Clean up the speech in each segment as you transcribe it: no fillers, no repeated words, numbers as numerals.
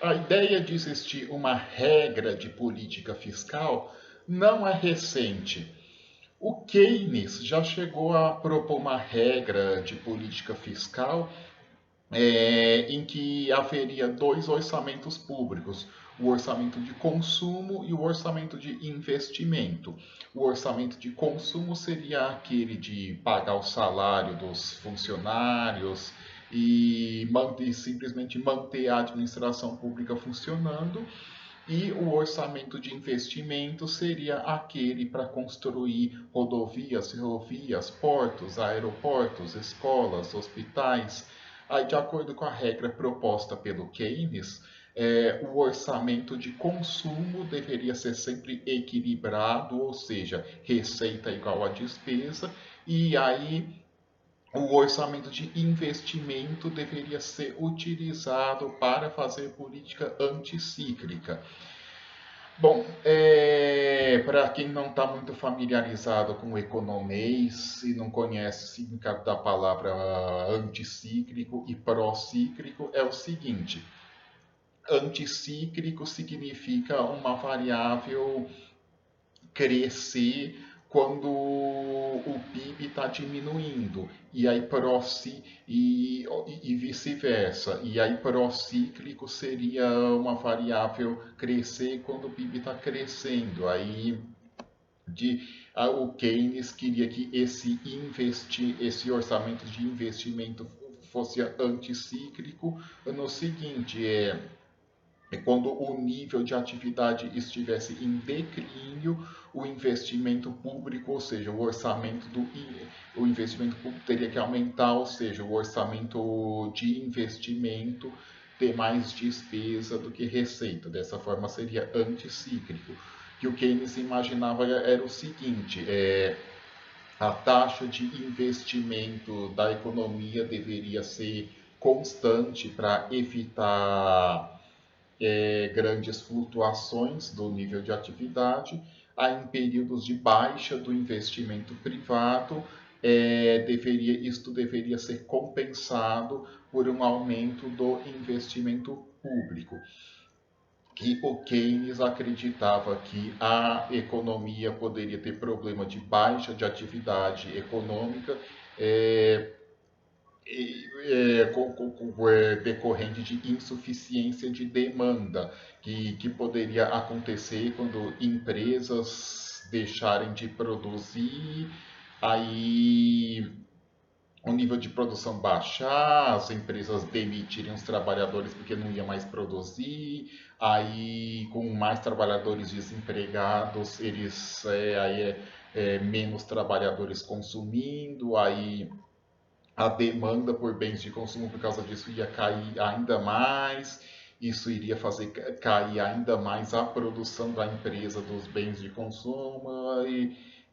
A ideia de existir uma regra de política fiscal não é recente. O Keynes já chegou a propor uma regra de política fiscal em que haveria dois orçamentos públicos, o orçamento de consumo e o orçamento de investimento. O orçamento de consumo seria aquele de pagar o salário dos funcionários e simplesmente manter a administração pública funcionando. E o orçamento de investimento seria aquele para construir rodovias, ferrovias, portos, aeroportos, escolas, hospitais. Aí, de acordo com a regra proposta pelo Keynes, o orçamento de consumo deveria ser sempre equilibrado, ou seja, receita igual a despesa, e aí o orçamento de investimento deveria ser utilizado para fazer política anticíclica. Bom, para quem não está muito familiarizado com o economês e não conhece o significado da palavra anticíclico e procíclico, é o seguinte: anticíclico significa uma variável crescer quando o PIB está diminuindo e aí e vice-versa. E aí procíclico seria uma variável crescer quando o PIB está crescendo. O Keynes queria que esse orçamento de investimento fosse anticíclico no seguinte, quando o nível de atividade estivesse em declínio, o investimento público, ou seja, o investimento público teria que aumentar, ou seja, o orçamento de investimento ter mais despesa do que receita. Dessa forma seria anticíclico. Que o Keynes imaginava era o seguinte: a taxa de investimento da economia deveria ser constante para evitar grandes flutuações do nível de atividade. Aí, em períodos de baixa do investimento privado, isto deveria ser compensado por um aumento do investimento público. Que o Keynes acreditava que a economia poderia ter problema de baixa de atividade econômica, é, decorrente de insuficiência de demanda, que poderia acontecer quando empresas deixarem de produzir, aí o nível de produção baixar, as empresas demitirem os trabalhadores porque não ia mais produzir, aí com mais trabalhadores desempregados, menos trabalhadores consumindo, aí a demanda por bens de consumo por causa disso ia cair ainda mais, isso iria fazer cair ainda mais a produção da empresa dos bens de consumo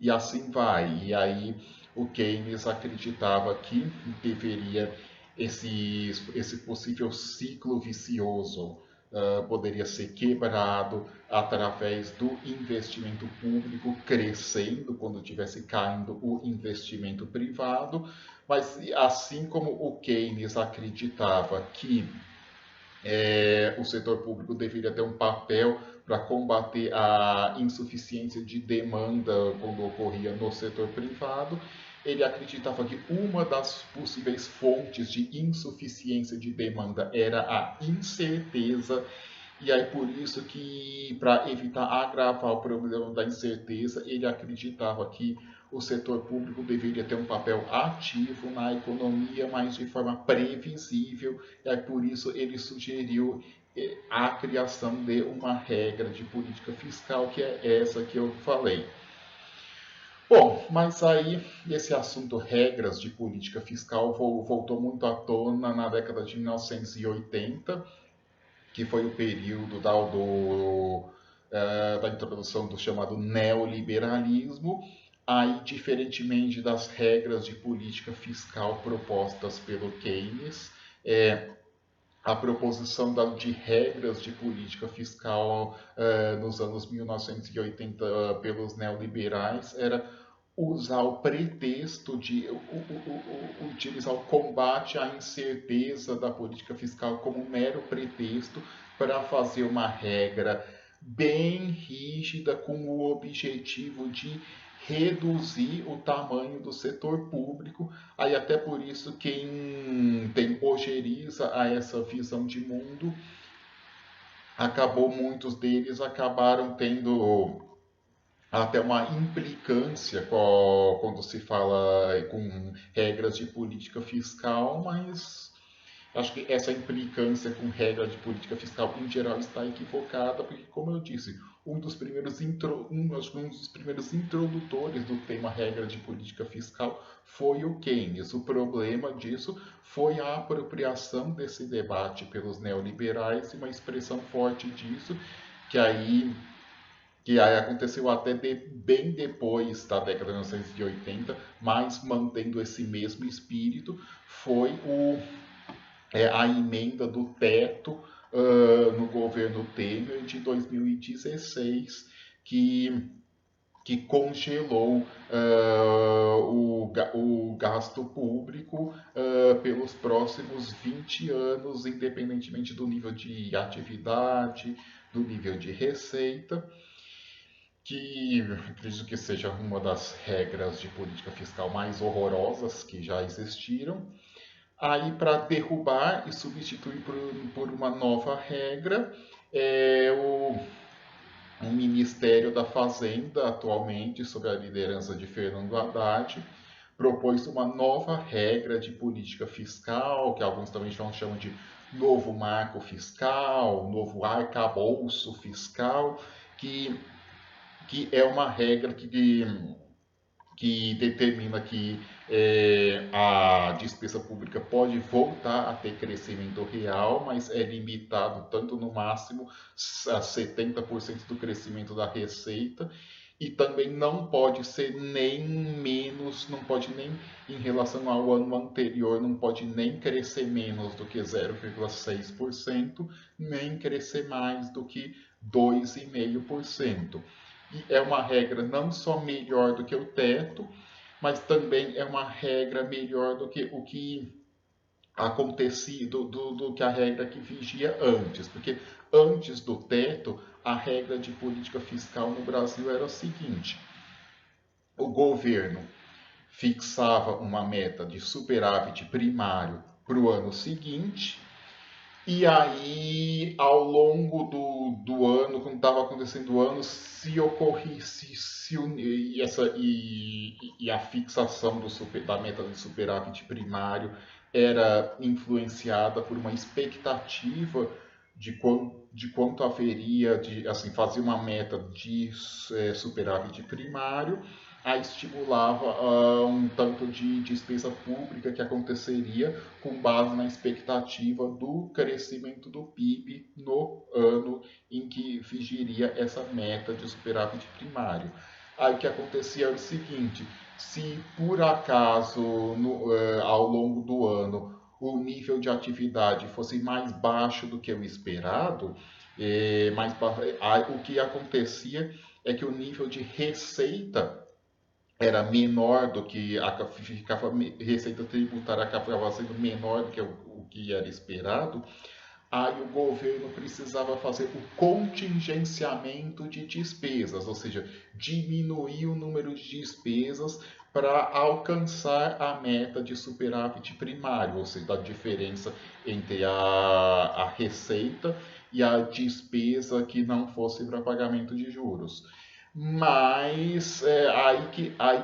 e assim vai. E aí o Keynes acreditava que deveria esse possível ciclo vicioso poderia ser quebrado através do investimento público crescendo quando tivesse caindo o investimento privado, mas assim como o Keynes acreditava que o setor público deveria ter um papel para combater a insuficiência de demanda quando ocorria no setor privado, ele acreditava que uma das possíveis fontes de insuficiência de demanda era a incerteza, e aí por isso que, para evitar agravar o problema da incerteza, ele acreditava que o setor público deveria ter um papel ativo na economia, mas de forma previsível, e aí por isso ele sugeriu a criação de uma regra de política fiscal, que é essa que eu falei. Bom, mas aí esse assunto regras de política fiscal voltou muito à tona na década de 1980, que foi o período da introdução do chamado neoliberalismo. Aí, diferentemente das regras de política fiscal propostas pelo Keynes, a proposição de regras de política fiscal nos anos 1980 pelos neoliberais era usar o pretexto de utilizar o combate à incerteza da política fiscal como um mero pretexto para fazer uma regra bem rígida com o objetivo de reduzir o tamanho do setor público. Aí até por isso quem tem ojeriza a essa visão de mundo, muitos deles acabaram tendo até uma implicância quando se fala com regras de política fiscal, mas acho que essa implicância com regras de política fiscal em geral está equivocada, porque, como eu disse, um dos primeiros introdutores do tema regra de política fiscal foi o Keynes. O problema disso foi a apropriação desse debate pelos neoliberais e uma expressão forte disso, que aí aconteceu até bem depois da década de 1980, mas mantendo esse mesmo espírito, foi a emenda do teto no governo Temer de 2016, que congelou o gasto público pelos próximos 20 anos, independentemente do nível de atividade, do nível de receita, que acredito que seja uma das regras de política fiscal mais horrorosas que já existiram. Aí, para derrubar e substituir por uma nova regra, o Ministério da Fazenda, atualmente, sob a liderança de Fernando Haddad, propôs uma nova regra de política fiscal, que alguns também chamam de novo marco fiscal, novo arcabouço fiscal, que é uma regra que determina que a despesa pública pode voltar a ter crescimento real, mas é limitado tanto no máximo a 70% do crescimento da receita, e também não pode ser nem menos, não pode nem em relação ao ano anterior, não pode nem crescer menos do que 0,6%, nem crescer mais do que 2,5%. E é uma regra não só melhor do que o teto, mas também é uma regra melhor do que o que acontecia, do que a regra que vigia antes. Porque antes do teto, a regra de política fiscal no Brasil era o seguinte: o governo fixava uma meta de superávit primário para o ano seguinte, e aí, ao longo do ano, quando estava acontecendo o ano, se ocorresse e a fixação da meta de superávit primário era influenciada por uma expectativa de quanto haveria, assim, fazer uma meta de superávit primário, a estimulava um tanto de despesa pública que aconteceria com base na expectativa do crescimento do PIB no ano em que vigiria essa meta de superávit primário. Aí o que acontecia era o seguinte: se por acaso ao longo do ano o nível de atividade fosse mais baixo do que o esperado, o que acontecia é que o nível de receita era menor do que a receita tributária acabava sendo menor do que o que era esperado. Aí o governo precisava fazer o contingenciamento de despesas, ou seja, diminuir o número de despesas para alcançar a meta de superávit primário, ou seja, a diferença entre a receita e a despesa que não fosse para pagamento de juros. Mas aí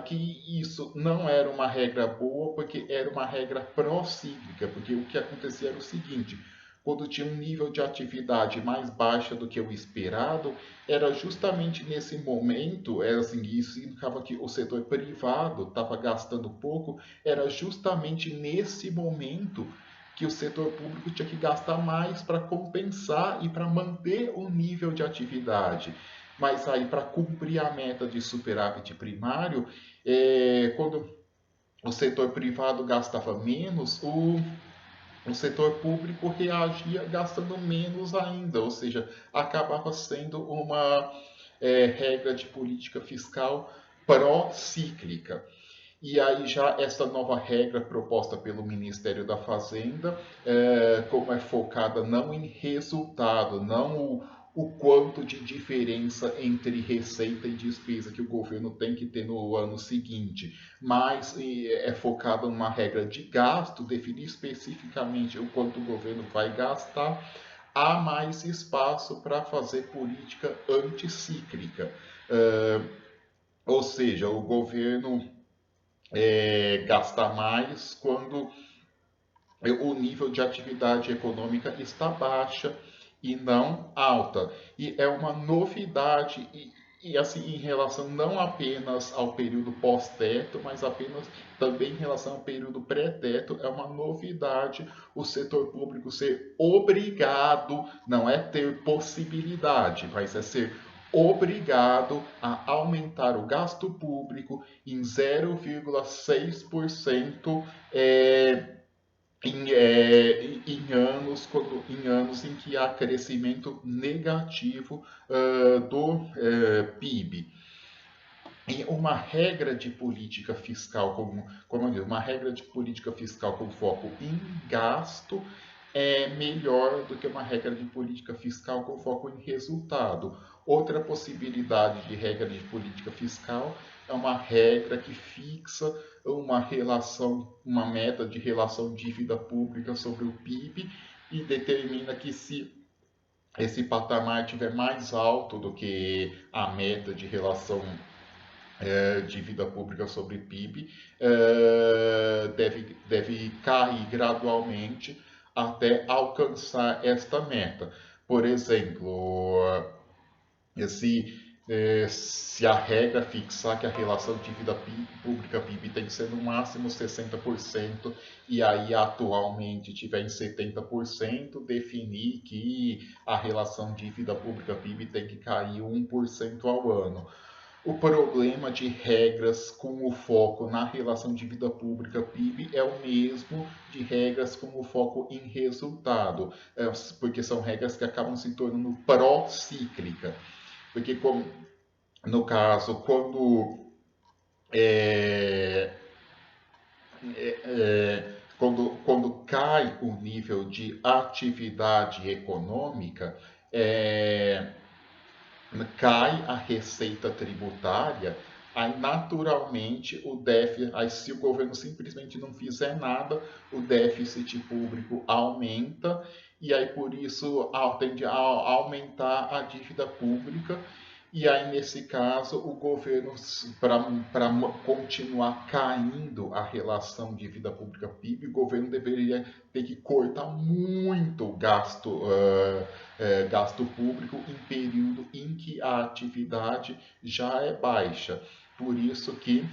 que isso não era uma regra boa, porque era uma regra pró-cíclica, porque o que acontecia era o seguinte: quando tinha um nível de atividade mais baixa do que o esperado, era justamente nesse momento, era assim, isso significava que o setor privado estava gastando pouco, era justamente nesse momento que o setor público tinha que gastar mais para compensar e para manter o nível de atividade. Mas aí, para cumprir a meta de superávit primário, quando o setor privado gastava menos, o setor público reagia gastando menos ainda, ou seja, acabava sendo uma regra de política fiscal procíclica. E aí já essa nova regra proposta pelo Ministério da Fazenda, como é focada não em resultado, não o quanto de diferença entre receita e despesa que o governo tem que ter no ano seguinte, mas é focada numa regra de gasto, definir especificamente o quanto o governo vai gastar, há mais espaço para fazer política anticíclica. Ou seja, o governo gastar mais quando o nível de atividade econômica está baixa e não alta. E é uma novidade e assim em relação não apenas ao período pós-teto, mas apenas também em relação ao período pré-teto, é uma novidade o setor público ser obrigado, não é ter possibilidade, mas é ser obrigado a aumentar o gasto público em 0,6% em anos em que há crescimento negativo do PIB. E uma regra de política fiscal, como eu digo, uma regra de política fiscal com foco em gasto é melhor do que uma regra de política fiscal com foco em resultado. Outra possibilidade de regra de política fiscal é uma regra que fixa uma relação, uma meta de relação dívida pública sobre o PIB e determina que se esse patamar estiver mais alto do que a meta de relação dívida pública sobre PIB, deve cair gradualmente até alcançar esta meta. Por exemplo, se a regra fixar que a relação dívida pública-PIB tem que ser no máximo 60%, e aí atualmente estiver em 70%, definir que a relação dívida pública-PIB tem que cair 1% ao ano. O problema de regras com o foco na relação dívida pública-PIB é o mesmo de regras com o foco em resultado, porque são regras que acabam se tornando procíclica. Porque, no caso, quando cai o nível de atividade econômica, cai a receita tributária, aí naturalmente o déficit, aí se o governo simplesmente não fizer nada, o déficit público aumenta e aí por isso tende a aumentar a dívida pública. E aí, nesse caso, o governo, para continuar caindo a relação dívida pública-PIB, o governo deveria ter que cortar muito gasto público em período em que a atividade já é baixa. Por isso que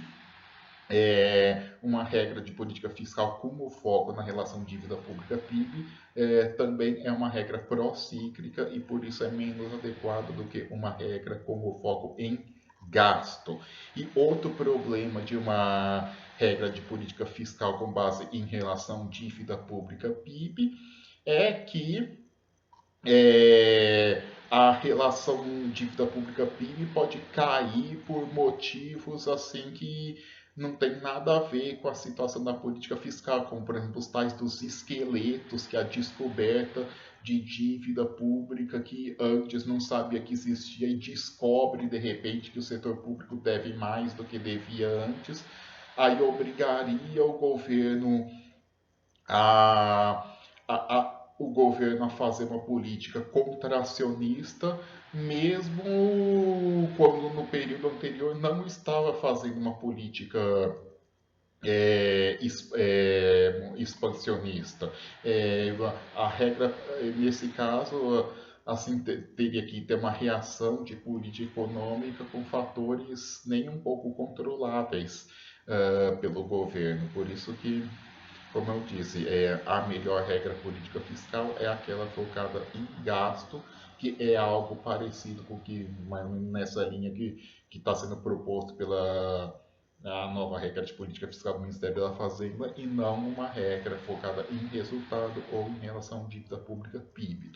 uma regra de política fiscal com foco na relação dívida pública-PIB também é uma regra procíclica e por isso é menos adequada do que uma regra com foco em gasto. E outro problema de uma regra de política fiscal com base em relação dívida pública-PIB é que a relação dívida pública-PIB pode cair por motivos assim que não tem nada a ver com a situação da política fiscal, como por exemplo os tais dos esqueletos, que é a descoberta de dívida pública que antes não sabia que existia e descobre de repente que o setor público deve mais do que devia antes, aí obrigaria o governo o governo a fazer uma política contracionista, mesmo quando no período anterior não estava fazendo uma política expansionista. A regra, nesse caso, assim, teria que ter uma reação de política econômica com fatores nem um pouco controláveis pelo governo. Por isso que, como eu disse, a melhor regra política fiscal é aquela focada em gasto, que é algo parecido com que nessa linha que está sendo proposto pela a nova regra de política fiscal do Ministério da Fazenda e não uma regra focada em resultado ou em relação à dívida pública PIB.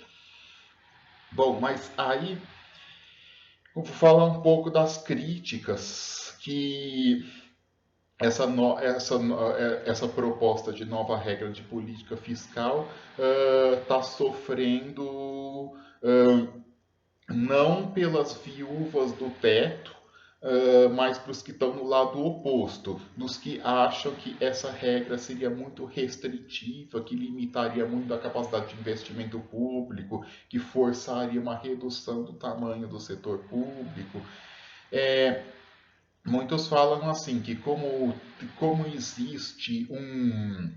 Bom, mas aí Eu vou falar um pouco das críticas que essa proposta de nova regra de política fiscal está sofrendo, não pelas viúvas do teto, mas para os que estão no lado oposto, dos que acham que essa regra seria muito restritiva, que limitaria muito a capacidade de investimento público, que forçaria uma redução do tamanho do setor público. Muitos falam assim que como existe um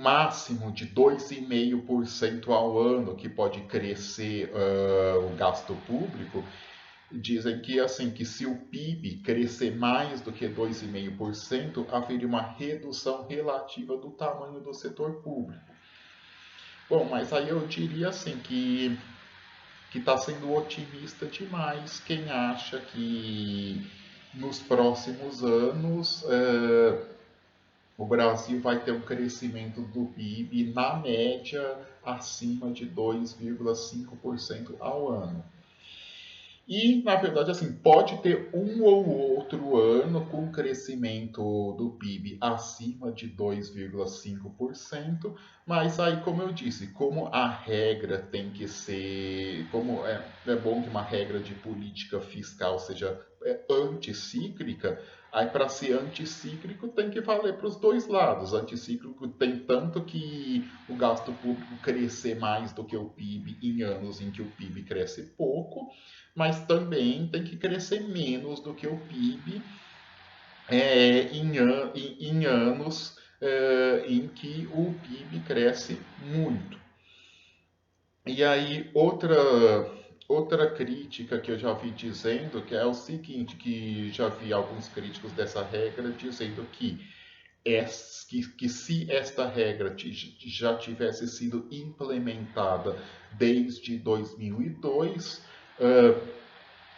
máximo de 2,5% ao ano que pode crescer o gasto público, dizem que assim que se o PIB crescer mais do que 2,5%, haveria uma redução relativa do tamanho do setor público. Bom, mas aí eu diria assim que está sendo otimista demais quem acha que nos próximos anos o Brasil vai ter um crescimento do PIB na média acima de 2,5% ao ano. E, na verdade, assim, pode ter um ou outro ano com crescimento do PIB acima de 2,5%, mas aí, como eu disse, como a regra tem que ser, como é bom que uma regra de política fiscal seja anticíclica, aí para ser anticíclico tem que valer para os dois lados. Anticíclico tem tanto que o gasto público crescer mais do que o PIB em anos em que o PIB cresce pouco, mas também tem que crescer menos do que o PIB em anos em que o PIB cresce muito. E aí, outra crítica que eu já vi dizendo que é o seguinte, que já vi alguns críticos dessa regra dizendo que se esta regra já tivesse sido implementada desde 2002,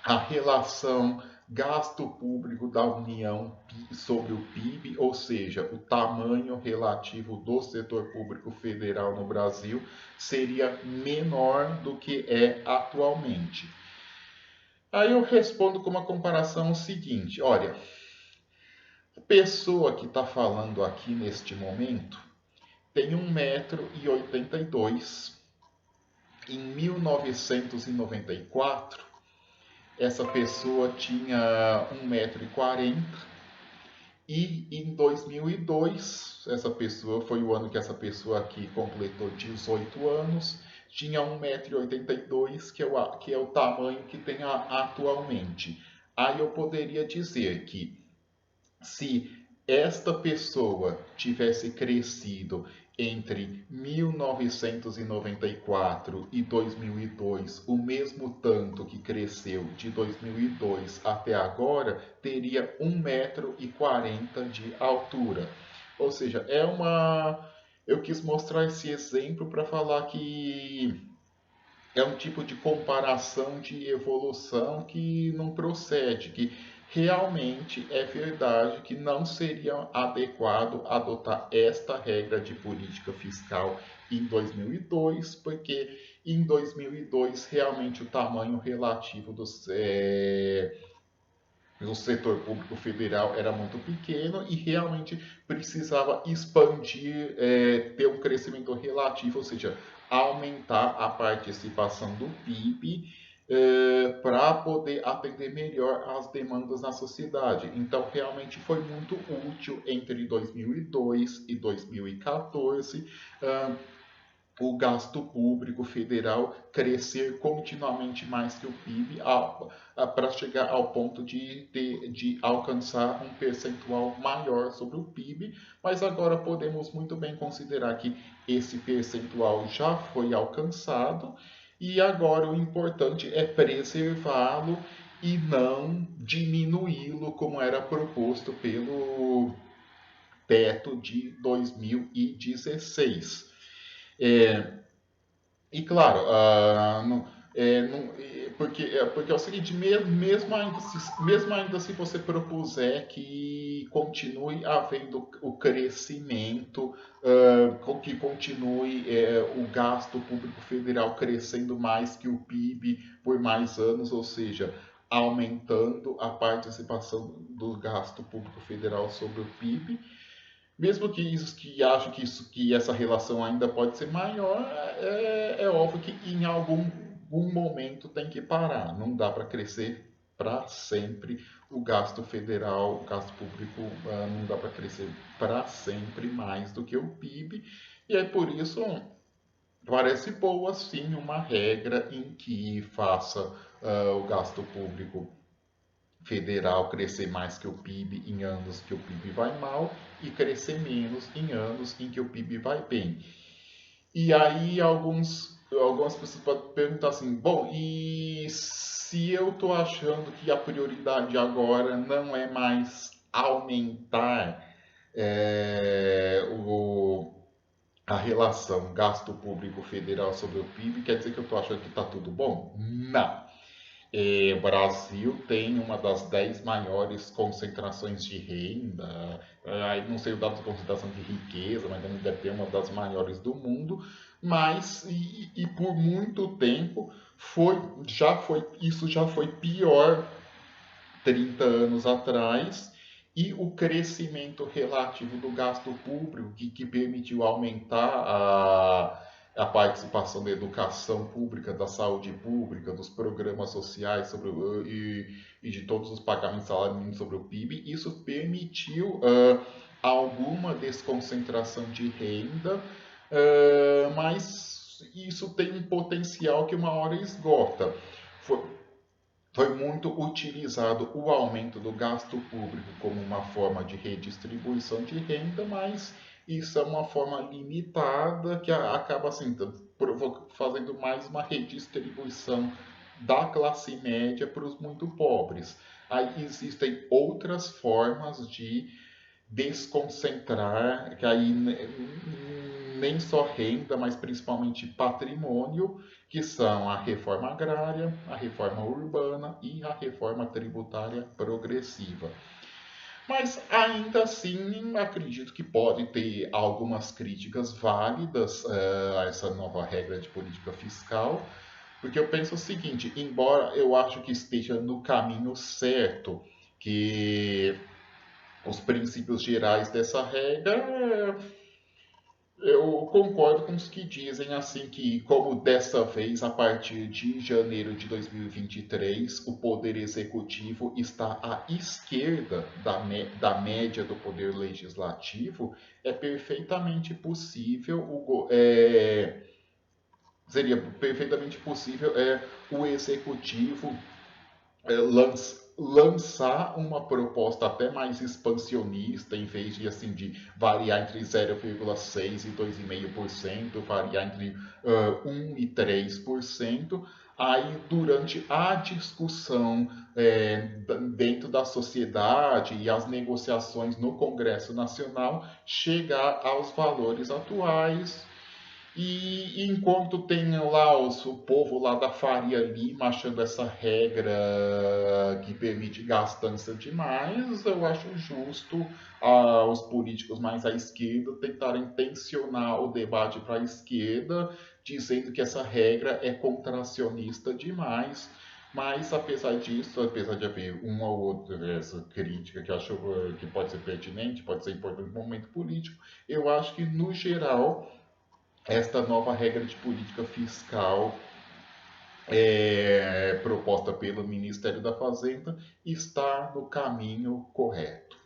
a relação gasto público da União sobre o PIB, ou seja, o tamanho relativo do setor público federal no Brasil, seria menor do que é atualmente. Aí eu respondo com uma comparação seguinte: olha, a pessoa que está falando aqui neste momento tem 1,82 m. Em 1994, essa pessoa tinha 1,40 m. E em 2002, essa pessoa foi o ano que essa pessoa aqui completou 18 anos, tinha 1,82 m, que é o tamanho que tem atualmente. Aí eu poderia dizer que se esta pessoa tivesse crescido entre 1994 e 2002 o mesmo tanto que cresceu de 2002 até agora, teria 1,40 m de altura. Ou seja, eu quis mostrar esse exemplo para falar que é um tipo de comparação de evolução que não procede, que realmente é verdade que não seria adequado adotar esta regra de política fiscal em 2002, porque em 2002 realmente o tamanho relativo do setor público federal era muito pequeno e realmente precisava expandir, ter um crescimento relativo, ou seja, aumentar a participação do PIB para poder atender melhor às demandas na sociedade. Então, realmente foi muito útil entre 2002 e 2014 o gasto público federal crescer continuamente mais que o PIB para chegar ao ponto de alcançar um percentual maior sobre o PIB, mas agora podemos muito bem considerar que esse percentual já foi alcançado e agora o importante é preservá-lo e não diminuí-lo como era proposto pelo teto de 2016. É, e claro, porque é o seguinte, mesmo ainda se você propuser que continue havendo o crescimento, que continue o gasto público federal crescendo mais que o PIB por mais anos, ou seja, aumentando a participação do gasto público federal sobre o PIB, mesmo que essa relação ainda pode ser maior, é óbvio que em algum momento tem que parar. Não dá para crescer para sempre o gasto federal, o gasto público, não dá para crescer para sempre mais do que o PIB. E é por isso parece boa sim uma regra em que faça o gasto público federal crescer mais que o PIB em anos que o PIB vai mal e crescer menos em anos em que o PIB vai bem. E aí algumas pessoas podem perguntar assim, bom, e se eu estou achando que a prioridade agora não é mais aumentar a relação gasto público federal sobre o PIB, quer dizer que eu estou achando que está tudo bom? Não. O Brasil tem uma das 10 maiores concentrações de renda, aí não sei o dado de concentração de riqueza, mas também deve ter uma das maiores do mundo, mas e por muito tempo isso já foi pior 30 anos atrás, e o crescimento relativo do gasto público, que permitiu aumentar a participação da educação pública, da saúde pública, dos programas sociais e de todos os pagamentos salariais sobre o PIB, isso permitiu alguma desconcentração de renda, mas isso tem um potencial que uma hora esgota. Foi muito utilizado o aumento do gasto público como uma forma de redistribuição de renda, mas isso é uma forma limitada que acaba assim, fazendo mais uma redistribuição da classe média para os muito pobres. Aí existem outras formas de desconcentrar, que aí nem só renda, mas principalmente patrimônio, que são a reforma agrária, a reforma urbana e a reforma tributária progressiva. Mas ainda assim, acredito que pode ter algumas críticas válidas a essa nova regra de política fiscal, porque eu penso o seguinte, embora eu acho que esteja no caminho certo, que os princípios gerais dessa regra, eu concordo com os que dizem assim que, como dessa vez, a partir de janeiro de 2023, o poder executivo está à esquerda da média do poder legislativo, é perfeitamente possível seria perfeitamente possível o executivo lançar uma proposta até mais expansionista, em vez de assim de variar entre 0,6% e 2,5%, variar entre 1% e 3%, aí durante a discussão dentro da sociedade e as negociações no Congresso Nacional, chegar aos valores atuais, e enquanto tem lá o povo lá da Faria Lima achando essa regra que permite gastança demais, eu acho justo os políticos mais à esquerda tentarem tensionar o debate para a esquerda, dizendo que essa regra é contracionista demais. Mas apesar disso, apesar de haver uma ou outra essa crítica que eu acho que pode ser pertinente, pode ser importante no momento político, eu acho que no geral esta nova regra de política fiscal proposta pelo Ministério da Fazenda está no caminho correto.